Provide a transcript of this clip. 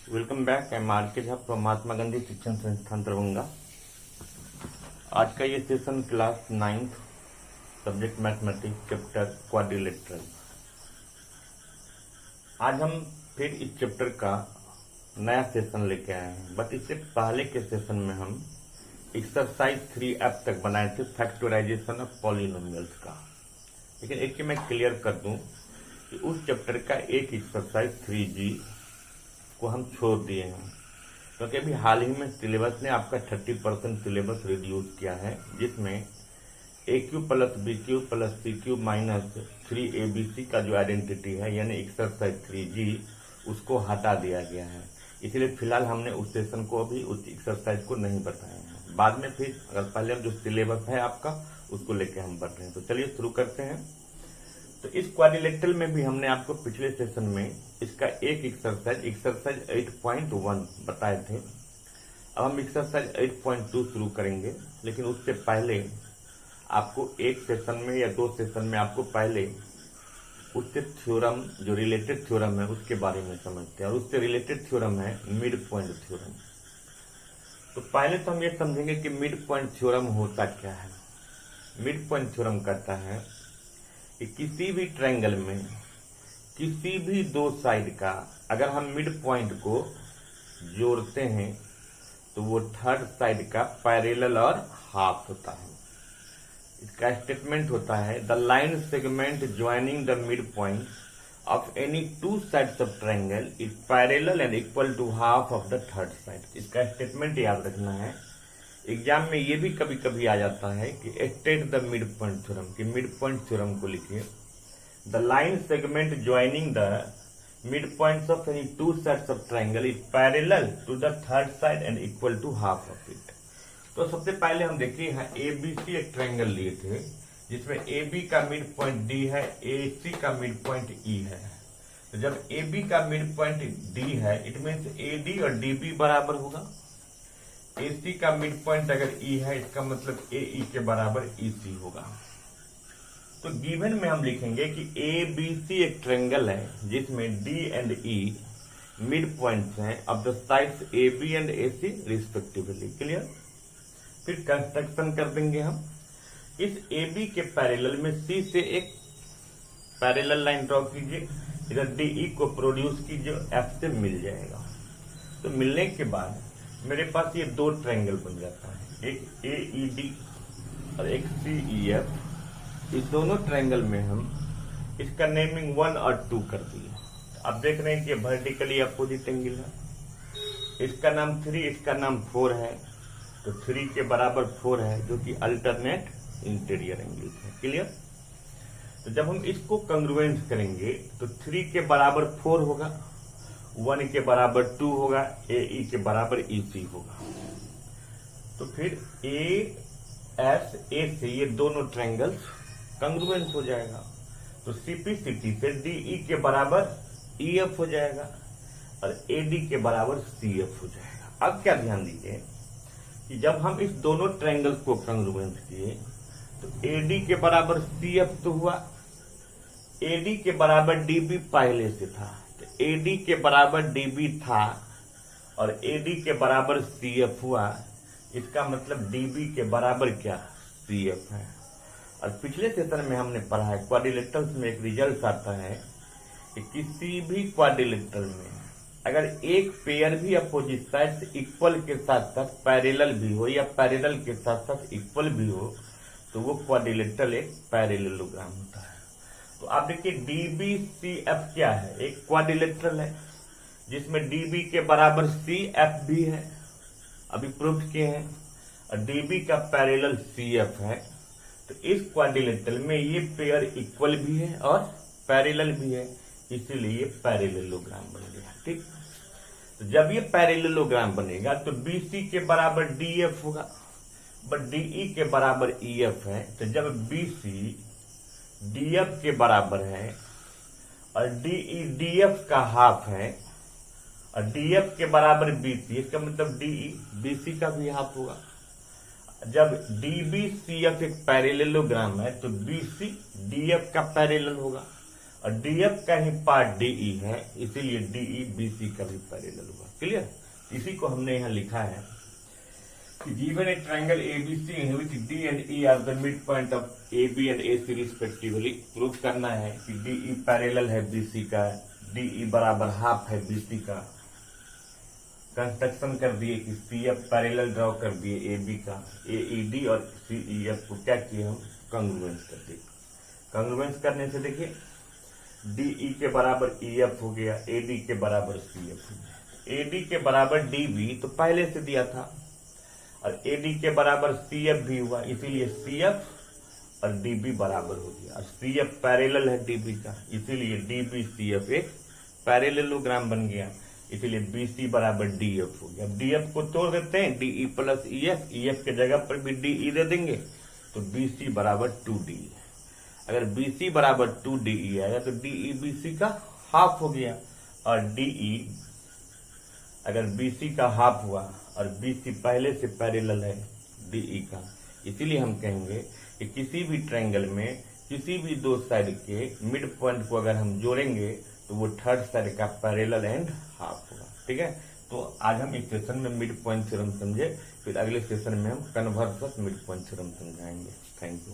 Welcome back. I am R K Jha from Mahatma Gandhi शिक्षण संस्थान दरभंगा। आज का ये session class 9th subject mathematics chapter quadrilateral. आज हम फिर इस चैप्टर का नया सेशन लेके आए हैं, बट इससे पहले के सेशन में हम एक्सरसाइज 3F तक बनाए थे, फैक्टराइजेशन ऑफ पॉलिनोमियल्स का। लेकिन एक मैं क्लियर कर दूं कि उस चैप्टर का एक एक्सरसाइज 3G को हम छोड़ दिए हैं, क्योंकि अभी हाल ही में सिलेबस ने आपका 30% सिलेबस रिड्यूस किया है, जिसमें AQ plus BQ plus CQ minus 3ABC का जो आइडेंटिटी है यानी एक्सरसाइज 3G उसको हटा दिया गया है। इसलिए फिलहाल हमने उस सेशन को अभी उस एक्सरसाइज को नहीं बताया है। बाद में फिर अगर पहले जो सिलेबस है आपका उसको लेके हम बढ़ रहे हैं। तो चलिए शुरू करते हैं। तो इस क्वाड्रिलेटरल में भी हमने आपको पिछले सेशन में इसका एक एक्सरसाइज 8.1 बताए थे। अब हम एक्सरसाइज 8.2 शुरू करेंगे, लेकिन उससे पहले आपको एक सेशन में या दो सेशन में आपको पहले उससे थ्योरम जो रिलेटेड थ्योरम है उसके बारे में समझते हैं, और उससे रिलेटेड थ्योरम है मिड पॉइंट थ्योरम। तो पहले तो हम ये समझेंगे कि मिड पॉइंट थ्योरम होता क्या है। मिड पॉइंट थ्योरम कहता है कि किसी भी ट्रायंगल में किसी भी दो साइड का अगर हम मिड पॉइंट को जोड़ते हैं तो वो थर्ड साइड का पैरेलल और हाफ होता है। इसका स्टेटमेंट होता है the line segment joining the mid point of any two sides of triangle is parallel and equal to half of the third side. इसका स्टेटमेंट याद रखना है। एग्जाम में ये भी कभी कभी आ जाता है कि state the mid point theorem, कि मिड पॉइंट थ्योरम को लिखिए the line segment joining the mid points of any two sides of triangle is parallel to the third side and equal to half of it. तो सबसे पहले हम देखिए यहाँ ABC एक ट्रायंगल लिए थे जिसमें AB का मिड पॉइंट D है, AC का मिड पॉइंट E है। तो जब AB का मिड पॉइंट D है इट मीन्स AD और DB बराबर होगा। AC का मिड पॉइंट अगर E है इसका मतलब AE के बराबर EC होगा। तो गिवन में हम लिखेंगे कि ABC एक ट्रायंगल है जिसमें D and E mid points हैं of the sides AB and AC respectively. Clear. फिर कंस्ट्रक्शन कर देंगे हम। इस AB के पैरेलल में C से एक पैरेलल लाइन ड्रॉ कीजिए, इधर DE को प्रोड्यूस कीजिए, F से मिल जाएगा। तो मिलने के बाद मेरे पास ये दो ट्रायंगल बन जाता है, एक AED और एक CEF। इस दोनों ट्रायंगल में हम इसका नेमिंग 1 और 2 कर दिए। अब देख रहे हैं कि वर्टिकली अपोजिट एंगल है। इसका नाम 3, इसका नाम 4 है। तो 3 के बराबर 4 है जो कि अल्टरनेट इंटीरियर एंगल है। क्लियर। तो जब हम इसको कंग्रुएंट करेंगे तो 3 के बराबर 4 होगा, 1 के बराबर 2 होगा, AE के बराबर EC होगा। तो फिर ASA से ये दोनों ट्रायंगल्स कंग्रुएंट हो जाएगा। तो CPCT से DE के बराबर EF हो जाएगा और AD के बराबर CF हो जाएगा। अब क्या ध्यान दीजिए कि जब हम इस दोनों ट्रायंगल्स को कंग्रुएंट किए तो AD के बराबर CF तो हुआ, AD के बराबर DB पहले से था, AD के बराबर DB था और AD के बराबर CF हुआ। इसका मतलब DB के बराबर क्या, CF है। और पिछले सेशन में हमने पढ़ा है क्वाड्रिलेटरल्स में एक रिजल्ट आता है कि किसी भी क्वाड्रिलेटरल में अगर एक पेयर भी अपोजिट साइड इक्वल के साथ साथ पैरेलल भी हो या पैरेलल के साथ साथ इक्वल भी हो तो वो क्वाड्रिलेटरल एक पैरेललोग्राम होता है। तो आप देखिए DBCF क्या है, एक क्वाड्रिलेटरल है जिसमें DB के बराबर CF भी है, अभी प्रूफ किए हैं, और DB का पैरेलल CF है। तो इस क्वाड्रिलेटरल में ये पेयर इक्वल भी है और पैरेलल भी है, इसीलिए ये पैरेललोग्राम बन गया। ठीक। तो जब ये पैरेललोग्राम बनेगा तो BC के बराबर DF होगा, बट DE के बराबर EF है। तो जब BC DF के बराबर है और DE DF का हाफ है और DF के बराबर BC, इसका मतलब DE BC का भी हाफ होगा। जब DBCF एक पैरेललोग्राम है तो BC DF का पैरेलल होगा और डीएफ का ही पार्ट डीई है, इसीलिए डीई बीसी का भी पैरेलल हुआ। क्लियर? इसी को हमने यहाँ लिखा है कि given a triangle ABC in which D and E are the midpoint of AB and AC respectively, prove करना है कि DE पैरेलल है BC का, DE बराबर हाफ है BC का। कंस्ट्रक्शन कर दिए कि CF पैरेलल ड्रॉ कर दिए AB का, AED और CEF को क्या किए हम, कंग्रुएंस कर दिए। कंग्रुएंस करने से देखिए DE के बराबर EF हो गया, AD के बराबर CF हो गया। AD के बराबर DB तो पहले से दिया था, और AD के बराबर CF भी हुआ, इसीलिए CF और DB बराबर हो गया। और CF पैरेलल है DB का, इसीलिए DB CF एक पैरेललोग्राम बन गया, इसीलिए BC बराबर DF हो गया। अब DF को तोड़ देते हैं, DE प्लस EF, EF के जगह पर भी DE दे देंगे, तो BC बराबर 2DE। अगर BC बराबर 2DE आया तो DE BC का हाफ हो गया, और DE अगर BC का हाफ हुआ और BC पहले से पैरेलल है DE का, इसीलिए हम कहेंगे कि किसी भी ट्रायंगल में किसी भी दो साइड के मिड पॉइंट को अगर हम जोड़ेंगे तो वो थर्ड साइड का पैरेलल एंड हाफ होगा। ठीक है, तो आज हम इस सेशन में मिड पॉइंट थ्योरम समझे, फिर अगले सेशन में हम कन्वर्स मिड पॉइंट थ्योरम समझाएंगे। Thank you.